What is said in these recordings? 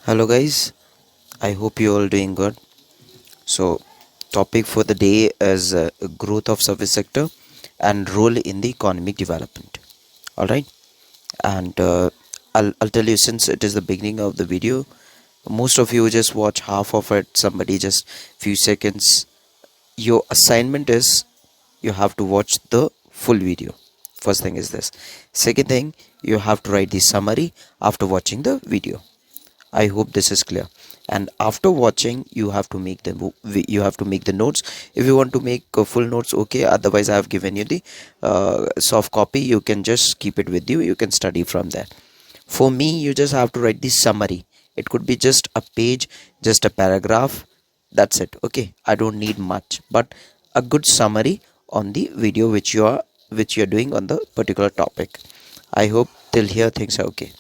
Hello guys, I hope you all doing good. So, topic for the day is growth of service sector and role in the economic development. All right, and I'll tell you, since it is the beginning of the video, most of you just watch half of it. Somebody just few seconds. Your assignment is you have to watch the full video. First thing is this. Second thing, you have to write the summary after watching the video. I hope this is clear. And after watching, you have to make the notes. If you want to make full notes, okay. Otherwise, I have given you the soft copy. You can just keep it with you. You can study from there. For me, you just have to write the summary. It could be just a page, just a paragraph. That's it. Okay. I don't need much, but a good summary on the video which you are doing on the particular topic. I hope till here things are okay.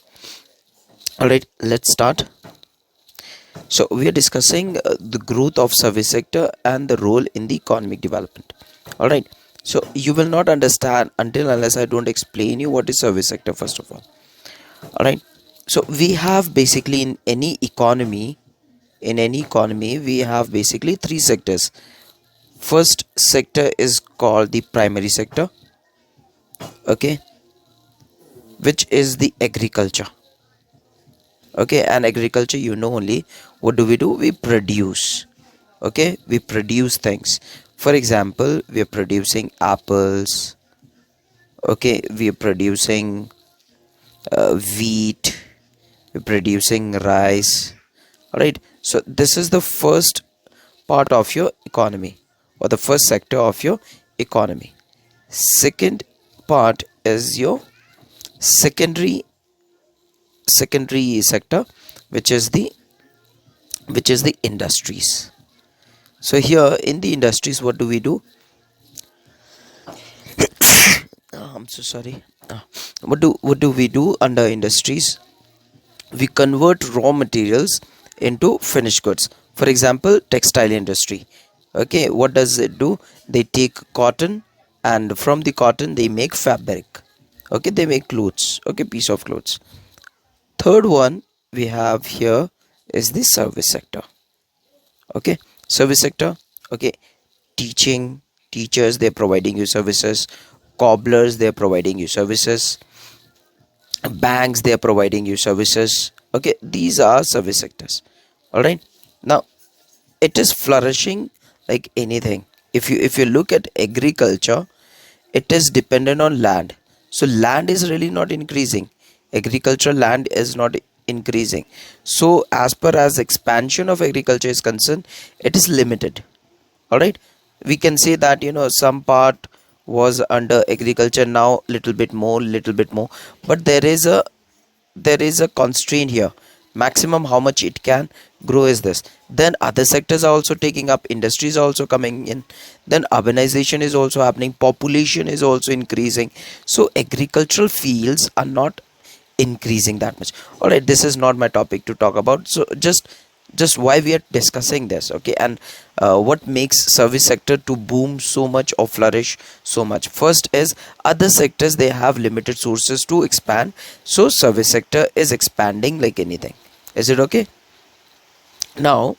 All right, let's start. So we are discussing the growth of service sector and the role in the economic development. All right, so you will not understand until unless I don't explain you what is service sector first of all right. So we have basically in any economy we have basically three sectors. First sector is called the primary sector, okay, which is the agriculture. Okay, and agriculture, only what do, we produce. Okay, we produce things. For example, we are producing apples. Okay, we are producing wheat, we're producing rice. All right, so this is the first part of your economy, or the first sector of your economy. Second part is your secondary sector, which is the industries. So here in the industries, what do we do? I'm so sorry. What do we do under industries? We convert raw materials into finished goods. For example, textile industry. Okay, what does it do? They take cotton, and from the cotton they make fabric. Okay, they make clothes. Okay, piece of clothes. Third one we have here is the service sector. Okay, service sector. Okay, teachers, they're providing you services. Cobblers, they're providing you services. Banks, they're providing you services. Okay, these are service sectors. All right, now it is flourishing like anything. If you look at agriculture, it is dependent on land. So land is really not increasing. Agricultural land is not increasing. So as per as expansion of agriculture is concerned, it is limited. All right, we can say that some part was under agriculture, now little bit more, but there is a constraint here. Maximum how much it can grow is this. Then other sectors are also taking up, industries are also coming in, then urbanization is also happening, population is also increasing. So agricultural fields are not increasing that much. All right, this is not my topic to talk about. So just why we are discussing this, okay, and what makes service sector to boom so much or flourish so much. First is other sectors, they have limited sources to expand, so service sector is expanding like anything. Is it okay? Now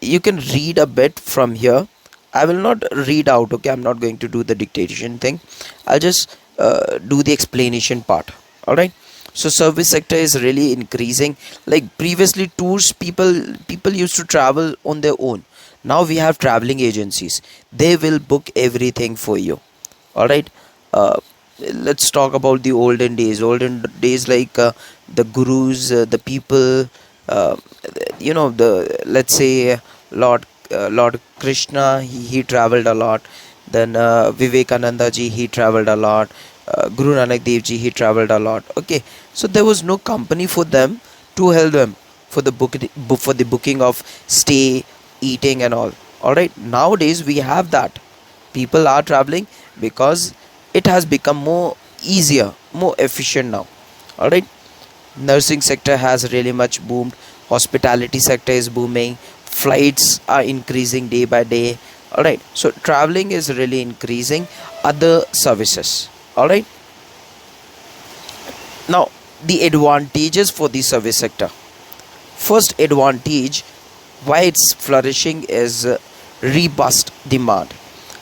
you can read a bit from here. I will not read out, okay, I'm not going to do the dictation thing. I'll just do the explanation part. All right, so service sector is really increasing. Like previously, tours, people used to travel on their own. Now we have traveling agencies, they will book everything for you. All right, uh, let's talk about the olden days, like the gurus, the people, uh, the, let's say, Lord Krishna, he traveled a lot. Then Vivekananda ji, he traveled a lot. Guru Nanak Dev ji, he traveled a lot. Okay, so there was no company for them to help them for the for the booking of stay, eating and all right, nowadays we have that. People are traveling because it has become more easier, more efficient now. All right, nursing sector has really much boomed. Hospitality sector is booming. Flights are increasing day by day. All right, so traveling is really increasing. Other services. All right, now the advantages for the service sector. First advantage why it's flourishing is robust demand.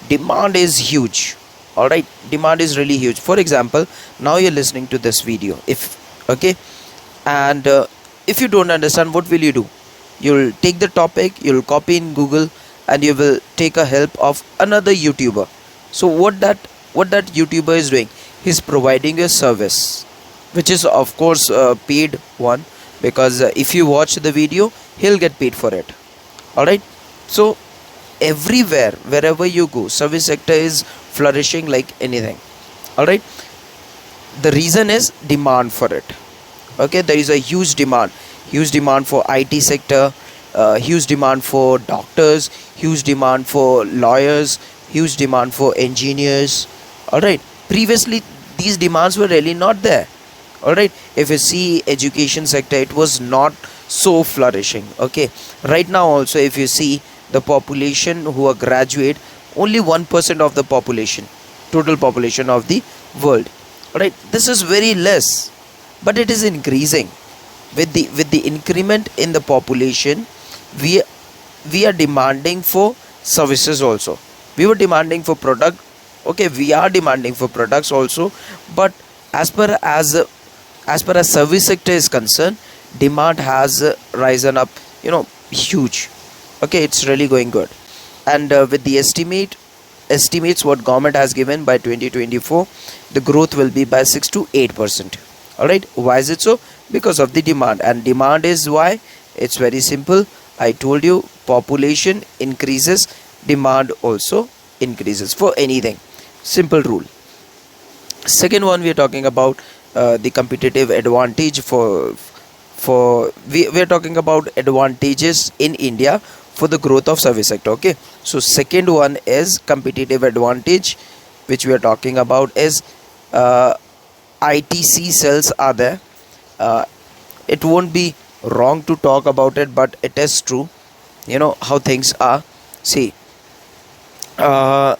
Demand is huge. All right, demand is really huge. For example, now you're listening to this video. If okay, and if you don't understand, what will you do? You'll take the topic, you'll copy in Google, and you will take a help of another YouTuber. So what that YouTuber is doing, he's providing a service, which is of course a paid one, because if you watch the video, he'll get paid for it. All right. So everywhere, wherever you go, service sector is flourishing like anything. All right. The reason is demand for it. Okay, there is a huge demand for IT sector, huge demand for doctors, huge demand for lawyers, huge demand for engineers. All right, previously these demands were really not there. All right, if you see education sector, it was not so flourishing. Okay, right now also, if you see the population who are graduate, only 1% of the population, total population of the world. All right, this is very less, but it is increasing with the increment in the population. We are demanding for services also. We were demanding for product. Okay, we are demanding for products also, but as per as service sector is concerned, demand has risen up, huge. Okay, it's really going good. And with the estimates what government has given, by 2024 the growth will be by 6 to 8%. All right, why is it so? Because of the demand. And demand is why, it's very simple. I told you, population increases, demand also increases for anything. Simple rule. Second one, we are talking about the competitive advantage we are talking about advantages in India for the growth of service sector. Okay, so second one is competitive advantage, which we are talking about is ITC cells are there. It won't be wrong to talk about it, but it is true. You know how things are. See, the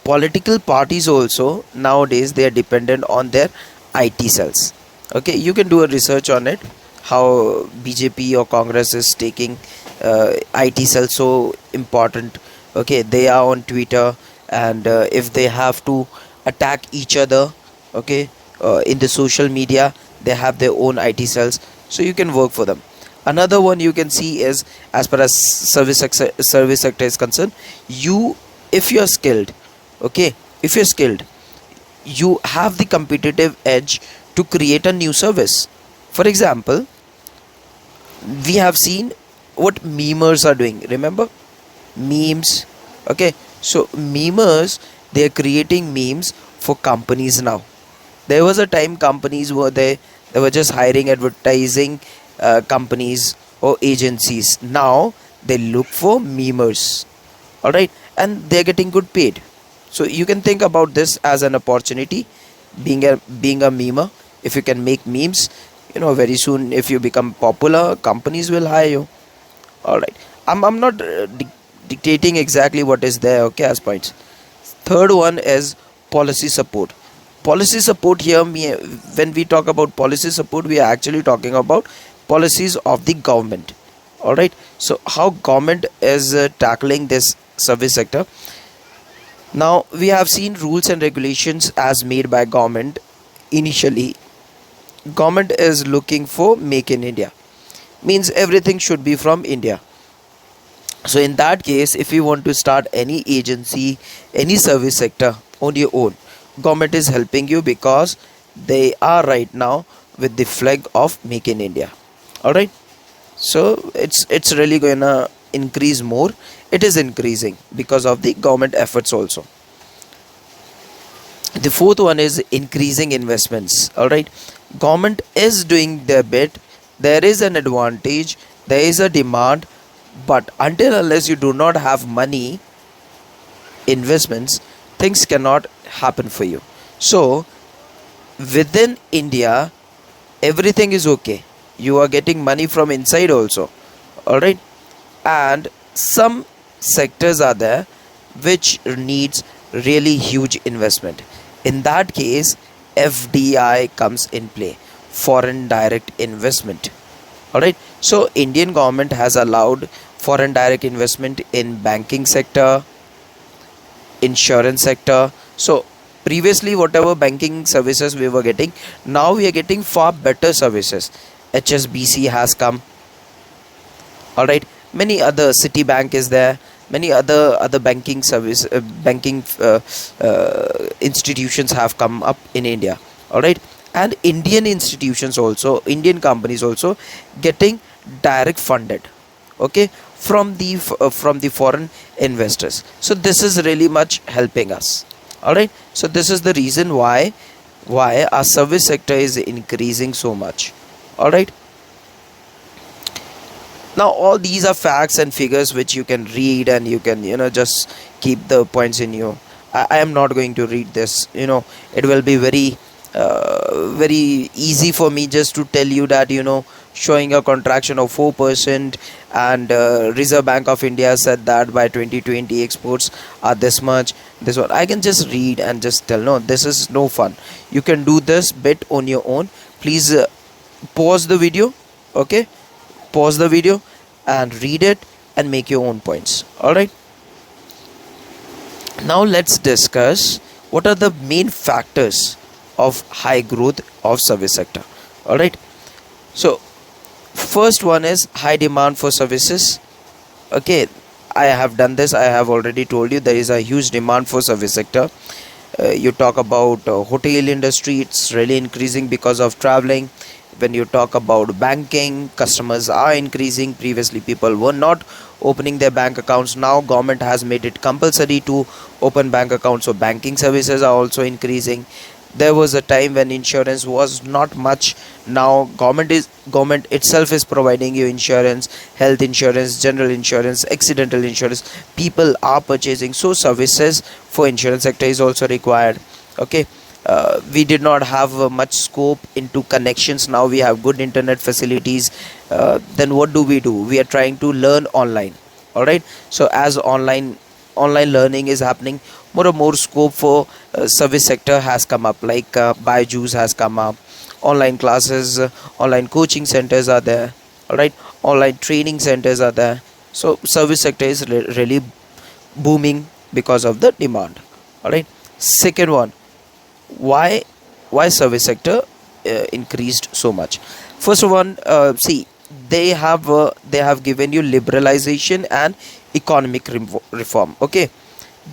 political parties also nowadays, they are dependent on their IT cells. Okay, you can do a research on it, how BJP or Congress is taking IT cells so important. Okay, they are on Twitter, and if they have to attack each other, okay, in the social media, they have their own IT cells, so you can work for them. Another one you can see is, as far as service sector is concerned, if you're skilled, okay, if you're skilled, you have the competitive edge to create a new service. For example, we have seen what memers are doing. Remember memes? Okay, so memers, they are creating memes for companies now. There was a time companies were there, they were just hiring advertising companies or agencies. Now they look for memers. All right, and they're getting good paid. So you can think about this as an opportunity, being a memer. If you can make memes, very soon, if you become popular, companies will hire you. All right, I'm not dictating exactly what is there, okay, as points. Third one is policy support. Policy support here, when we talk about policy support, we are actually talking about policies of the government. All right, so how government is tackling this service sector. Now we have seen rules and regulations as made by government. Initially, government is looking for make in India, means everything should be from India. So in that case, if you want to start any agency, any service sector on your own, government is helping you, because they are right now with the flag of make in India. All right, so it's really gonna increase more. It is increasing because of the government efforts also. The fourth one is increasing investments. All right, government is doing their bit. There is an advantage, there is a demand, but until unless you do not have money, investments, things cannot happen for you. So within India, everything is okay. You are getting money from inside also. All right, and some sectors are there which needs really huge investment. In that case, FDI comes in play, foreign direct investment. All right. So Indian government has allowed foreign direct investment in banking sector, insurance sector. So previously, whatever banking services we were getting, now we are getting far better services. HSBC has come. All right, many other Citibank is there, many other banking service banking institutions have come up in India. All right, and Indian institutions also, Indian companies also getting direct funded, okay, from the foreign investors. So this is really much helping us. All right, so this is the reason why our service sector is increasing so much. All right, now all these are facts and figures which you can read, and you can just keep the points in you. I am not going to read this. It will be very easy for me just to tell you that showing a contraction of 4%, and Reserve Bank of India said that by 2020 exports are this much. This one I can just read and just tell. No, this is no fun. You can do this bit on your own. Please pause the video. Okay, pause the video and read it and make your own points. All right, now let's discuss what are the main factors of high growth of service sector. All right, so first one is high demand for services. Okay, I have done this. I have already told you there is a huge demand for service sector. You talk about hotel industry, it's really increasing because of traveling. When you talk about banking, customers are increasing. Previously people were not opening their bank accounts. Now government has made it compulsory to open bank accounts, so banking services are also increasing. There was a time when insurance was not much. Now government itself is providing you insurance, health insurance, general insurance, accidental insurance. People are purchasing, so services for insurance sector is also required. Okay, we did not have much scope into connections. Now we have good internet facilities. Then what do? We are trying to learn online. All right, so as online learning is happening, more and more scope for service sector has come up, like Byju's has come up. Online classes, online coaching centers are there. All right, online training centers are there. So service sector is really booming because of the demand. All right, second one, why service sector increased so much. First one, see, they have given you liberalization and economic reform. Okay,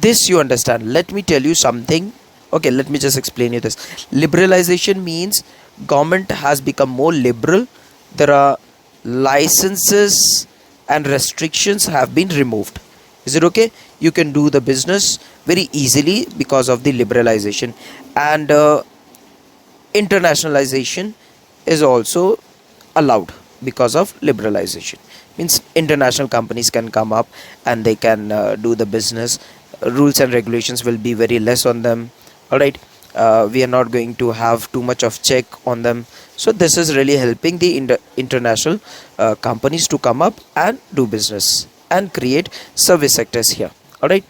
this you understand. Let me tell you something. Okay, let me just explain you this. Liberalization means government has become more liberal. There are licenses and restrictions have been removed. Is it okay? You can do the business very easily because of the liberalization. And internationalization is also allowed because of liberalization. Means international companies can come up and they can do the business. Rules and regulations will be very less on them. All right, we are not going to have too much of check on them. So this is really helping the international companies to come up and do business and create service sectors here. All right,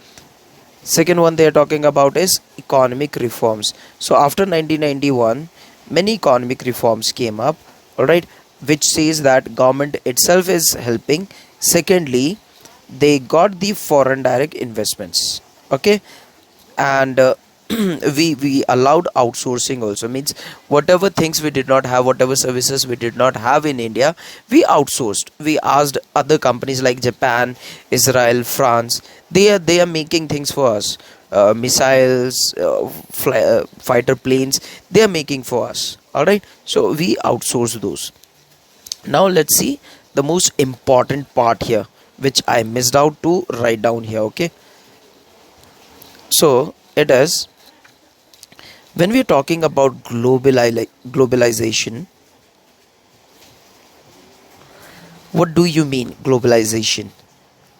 second one they are talking about is economic reforms. So after 1991 many economic reforms came up. All right, which says that government itself is helping. Secondly, they got the foreign direct investments. Okay, and we allowed outsourcing also. Means whatever things we did not have, whatever services we did not have in India, we outsourced. We asked other companies like Japan, Israel, France. They are making things for us. Missiles, fighter planes, they are making for us. All right, so we outsource those. Now let's see the most important part here, which I missed out to write down here. Okay, so it is, when we're talking about globalization, what do you mean globalization?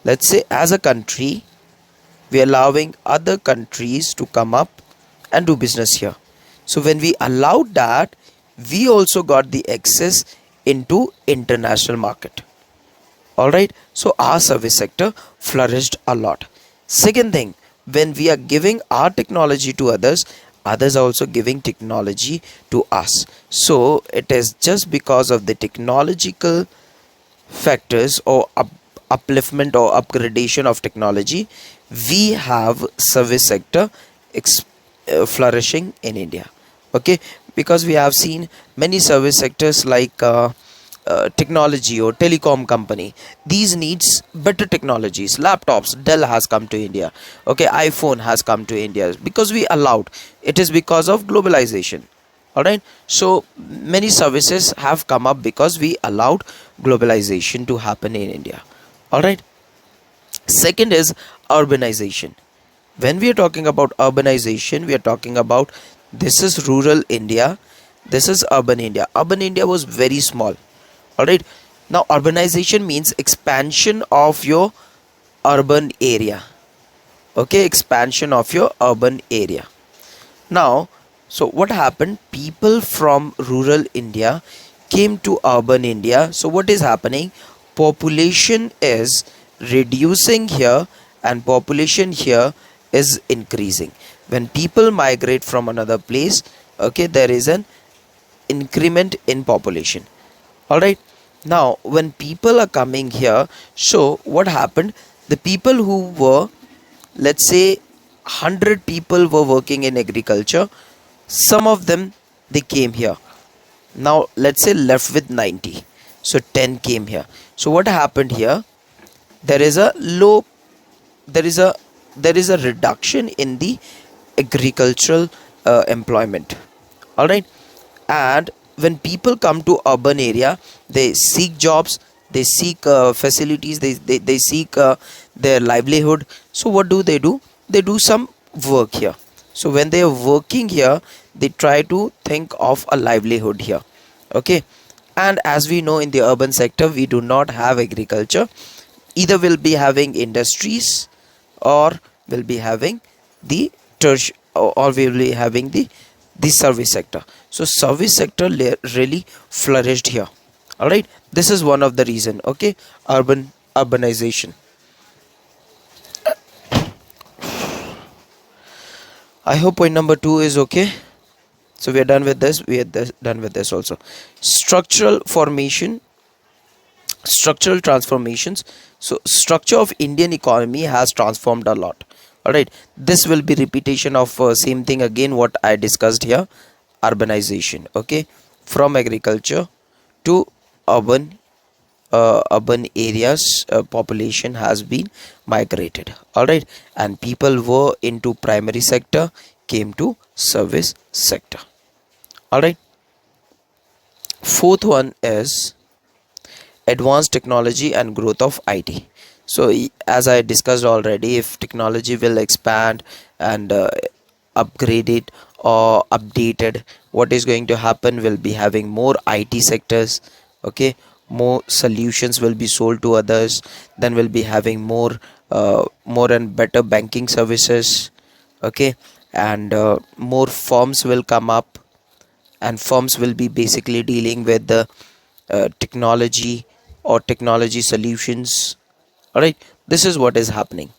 Let's say as a country we are allowing other countries to come up and do business here. So when we allowed that, we also got the access into international market. All right, so our service sector flourished a lot. Second thing, when we are giving our technology to others, others are also giving technology to us. So it is just because of the technological factors or upliftment or upgradation of technology, we have service sector flourishing in India. Okay, because we have seen many service sectors like technology or telecom company, these needs better technologies. Laptops, Dell has come to India. Okay, iPhone has come to India because we allowed. It is because of globalization. All right, so many services have come up because we allowed globalization to happen in India. All right, second is urbanization. When we are talking about urbanization, we are talking about, this is rural India, this is urban India. Urban India was very small. All right, now urbanization means expansion of your urban area. Okay, expansion of your urban area. Now, so what happened? People from rural India came to urban India. So, what is happening? Population is reducing here, and population here is increasing. When people migrate from another place, okay, there is an increment in population. All right. Now, when people are coming here, so what happened? The people who were, let's say, 100 people were working in agriculture, some of them they came here. Now let's say left with 90, so 10 came here. So what happened here? There is a low, there is a there is a reduction in the agricultural employment. All right, and when people come to urban area, they seek jobs, they seek facilities, they seek their livelihood. So what do? They do some work here. So when they are working here, they try to think of a livelihood here. Okay, and as we know, in the urban sector we do not have agriculture. Either we'll be having industries, or we'll be having the or we'll be having the service sector. So service sector really flourished here. All right, this is one of the reason. Okay, urbanization. I hope point number 2 is okay. So we are done with this. We are done with this also. Structural formation, structural transformations. So structure of Indian economy has transformed a lot. All right, this will be repetition of same thing again what I discussed here. Urbanization. Okay, from agriculture to urban, urban areas, population has been migrated. All right, and people were into primary sector, came to service sector. All right, fourth one is advanced technology and growth of IT. So as I discussed already, if technology will expand and upgrade it or updated, what is going to happen? Will be having more IT sectors. Okay, more solutions will be sold to others. Then we'll be having more and better banking services. Okay, and more firms will come up, and firms will be basically dealing with the technology or technology solutions. All right, this is what is happening.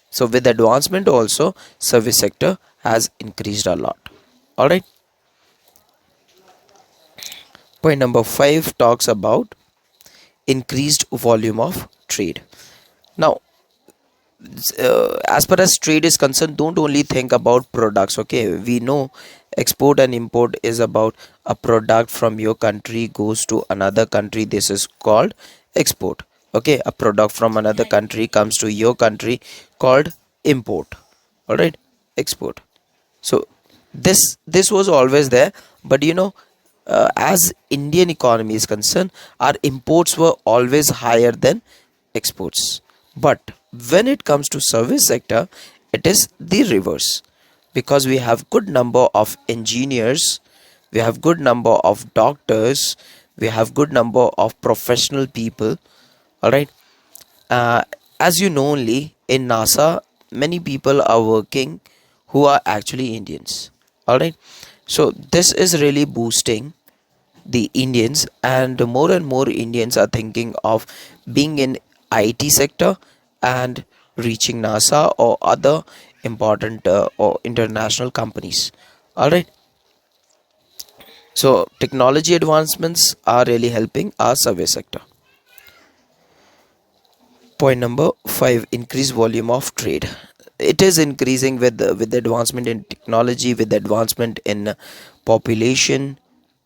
So with advancement also, service sector has increased a lot. All right, point number 5 talks about increased volume of trade. Now, as far as trade is concerned, don't only think about products. Okay, we know export and import is about a product from your country goes to another country, this is called export. Okay, a product from another country comes to your country, called import. All right, export. So this was always there, but as Indian economy is concerned, our imports were always higher than exports. But when it comes to service sector, it is the reverse, because we have good number of engineers, we have good number of doctors, we have good number of professional people. All right, uh, as you know, only in NASA, many people are working who are actually Indians. All right, so this is really boosting the Indians, and more Indians are thinking of being in IT sector and reaching NASA or other important or international companies. All right. So technology advancements are really helping our service sector. Point number 5, increase volume of trade. It is increasing with the advancement in technology, with the advancement in population.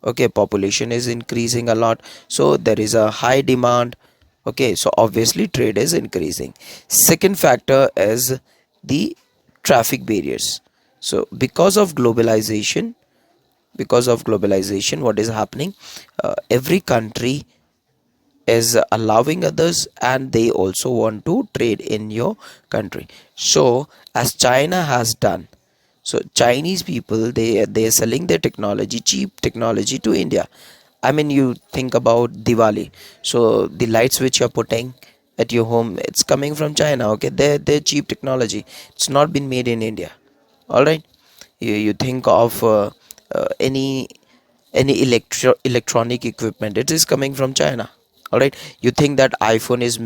Okay, population is increasing a lot, so there is a high demand. Okay, so obviously trade is increasing. Second factor is the traffic barriers. So because of globalization, what is happening, every country is allowing others, and they also want to trade in your country. So as China has done, so Chinese people, they are selling their technology, cheap technology, to India. I mean, you think about Diwali. So the lights which you're putting at your home, it's coming from China. Okay, they're cheap technology. It's not been made in India. All right. You think of any electronic equipment, it is coming from China. All right. You think that iPhone is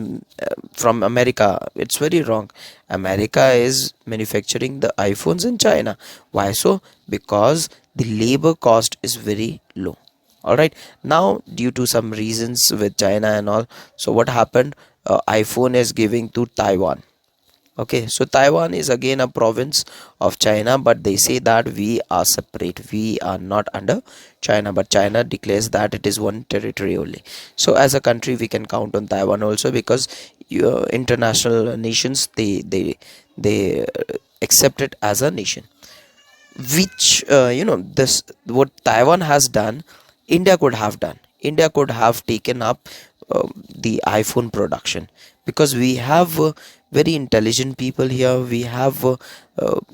from America. It's very wrong. America is manufacturing the iPhones in China. Why so? Because the labor cost is very low. All right. Now, due to some reasons with China and all, so what happened, iPhone is giving to Taiwan. Okay, so Taiwan is again a province of China, but they say that we are separate. We are not under China, but China declares that it is one territory only. So as a country, we can count on Taiwan also, because international nations, they accept it as a nation. Which this, what Taiwan has done, India could have done. India could have taken up the iPhone production, because we have very intelligent people here. We have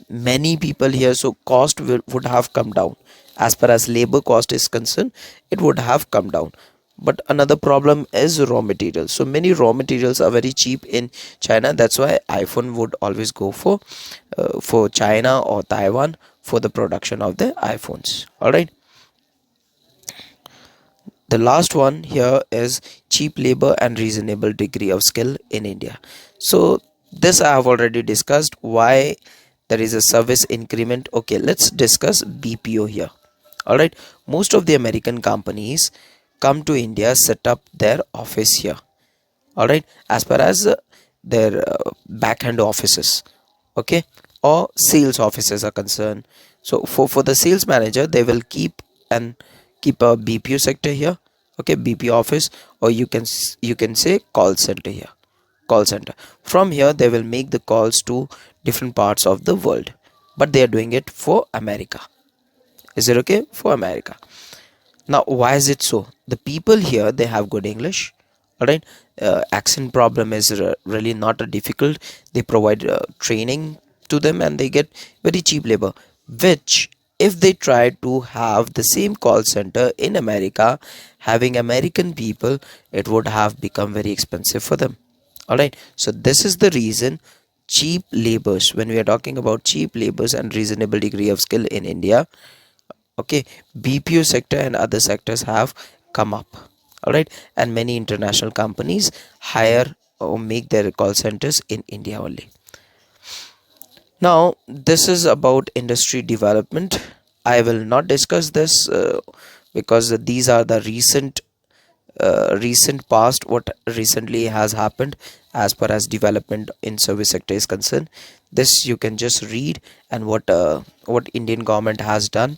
many people here, so cost would have come down. As far as labor cost is concerned, it would have come down. But another problem is raw materials. So many raw materials are very cheap in China. That's why iPhone would always go for China or Taiwan for the production of the iPhones. All right. The last one here is cheap labor and reasonable degree of skill in India. So this I have already discussed, why there is a service increment. Okay, let's discuss BPO here. All right. Most of the American companies come to India, set up their office here. All right. As far as their back end offices, okay, or sales offices are concerned. So for the sales manager, they will keep a BPO sector here. Okay, BPO office, or you can say call center here. Call center. From here, they will make the calls to different parts of the world, but they are doing it for America. Is it okay? For America. Now, why is it so? The people here, they have good English. All right. Accent problem is really not a difficult. They provide training to them, and they get very cheap labor. Which, if they try to have the same call center in America, having American people, it would have become very expensive for them. All right. So this is the reason cheap labors. When we are talking about cheap labors and reasonable degree of skill in India, okay, BPO sector and other sectors have come up. All right. And many international companies hire or make their call centers in India only. Now this is about industry development. I will not discuss this because these are the recent past, what recently has happened as far as development in service sector is concerned. This you can just read, and what Indian government has done.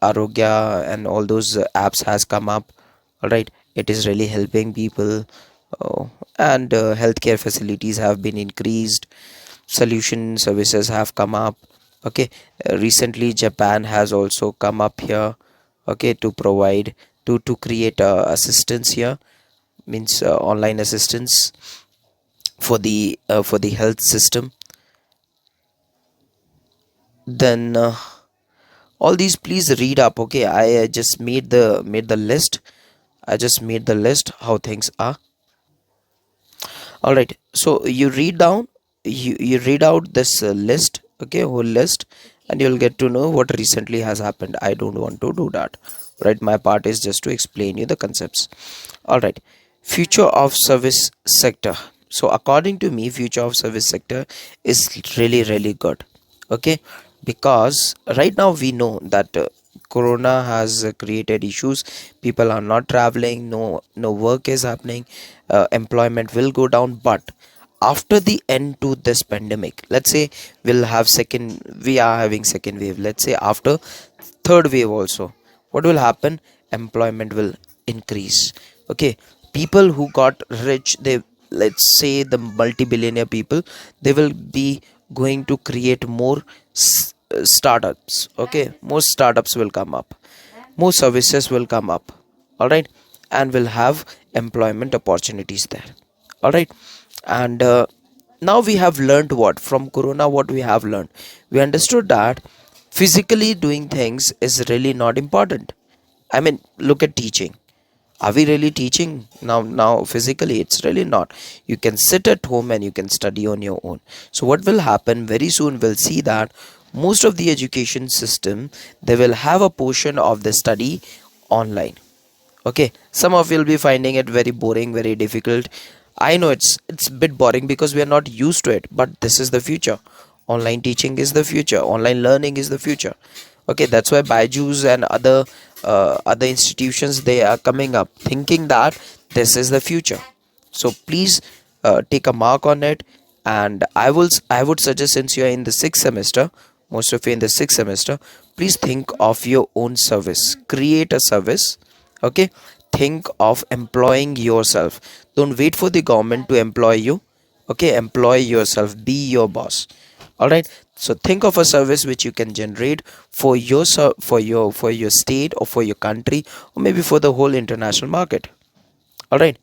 Arogya and all those apps has come up. All right. It is really helping people. And healthcare facilities have been increased. Solution services have come up. Okay. Recently Japan has also come up here. Okay, to provide, to create assistance here, means online assistance for the health system. Then all these, please read up. Okay, I just made the list. I just made the list how things are. All right, so you read down, you read out this list. Okay, whole list, and you'll get to know what recently has happened. I don't want to do that, right? My part is just to explain you the concepts. All right. Future of service sector. So according to me, future of service sector is really good. Okay. because right now we know that corona has created issues. People are not traveling, no work is happening, employment will go down. But after the end to this pandemic, let's say we are having second wave, let's say after third wave also, what will happen? Employment will increase. Okay, people who got rich, they, let's say the multi-billionaire people, they will be going to create more startups. Okay, more startups will come up, more services will come up. All right, and will have employment opportunities there. All right, and now we have learned what from corona. What we have learned, we understood that physically doing things is really not important. I mean, look at teaching. Are we really teaching now physically? It's really not. You can sit at home and you can study on your own. So what will happen very soon, we'll see that most of the education system, they will have a portion of the study online. Okay, some of you will be finding it very boring, very difficult. I know it's a bit boring because we are not used to it, but this is the future. Online teaching is the future, online learning is the future. Okay, that's why Byju's and other institutions, they are coming up thinking that this is the future. So please take a mark on it. And I would suggest, since you are in the sixth semester, most of you in the sixth semester, please think of your own service, create a service. Okay, think of employing yourself. Don't wait for the government to employ you. Okay, employ yourself, be your boss. All right, so think of a service which you can generate for your for your state, or for your country, or maybe for the whole international market. All right,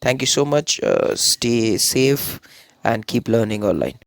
thank you so much. Stay safe and keep learning online.